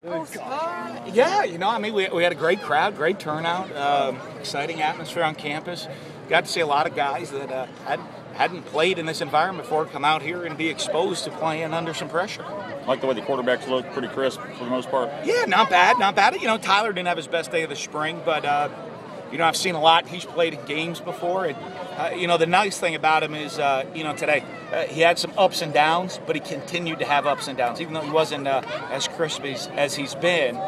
Yeah, I mean, we had a great crowd, great turnout, exciting atmosphere on campus. Got to see a lot of guys that hadn't played in this environment before come out here and be exposed to playing under some pressure. Like the way the quarterbacks look, pretty crisp for the most part. Yeah, not bad, not bad. Tyler didn't have his best day of the spring, but I've seen a lot. He's played in games before, and the nice thing about him is, today he had some ups and downs, but he continued to have ups and downs, even though he wasn't as crisp as he's been.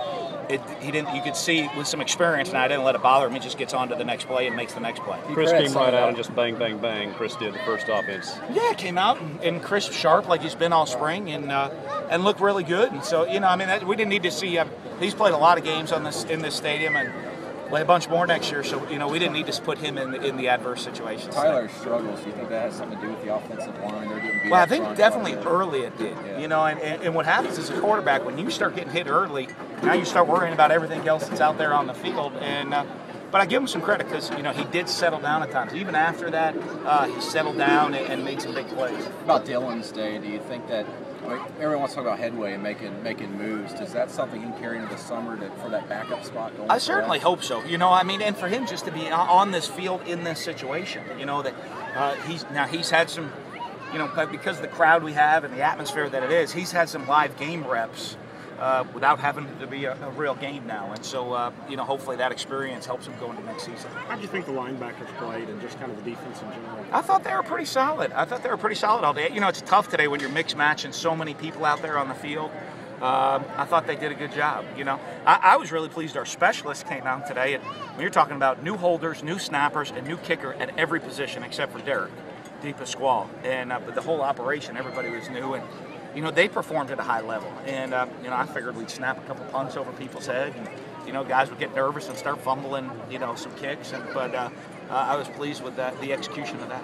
He didn't. You could see with some experience, and I didn't let it bother him. He just gets on to the next play and makes the next play. Chris came right out and just bang, bang, bang. Chris did the first offense. Yeah, came out and crisp, sharp like he's been all spring, and looked really good. And so we didn't need to see. He's played a lot of games in this stadium and play a bunch more next year. So we didn't need to put him in the adverse situations. Tyler's struggles. Do you think that has something to do with the offensive line? Well, I think definitely early it did. Yeah. And what happens as a quarterback, when you start getting hit early, now you start worrying about everything else that's out there on the field. And but I give him some credit because he did settle down at times. Even after that, he settled down and made some big plays. About Dylan's day, do you think that everyone wants to talk about headway and making moves? Is that something he can carry into the summer for that backup spot going? I certainly hope so. And for him just to be on this field in this situation, that he's had some. Because of the crowd we have and the atmosphere that it is, he's had some live game reps without having to be a real game now. And so, hopefully that experience helps him go into next season. How do you think the linebackers played and just kind of the defense in general? I thought they were pretty solid. All day. It's tough today when you're mix-matching so many people out there on the field. I thought they did a good job. I was really pleased our specialists came out today. And you're talking about new holders, new snappers, and new kicker at every position except for Derek. Deepest squall, and but the whole operation, everybody was new, and they performed at a high level. And I figured we'd snap a couple punts over people's head, and guys would get nervous and start fumbling, some kicks. But I was pleased with the execution of that.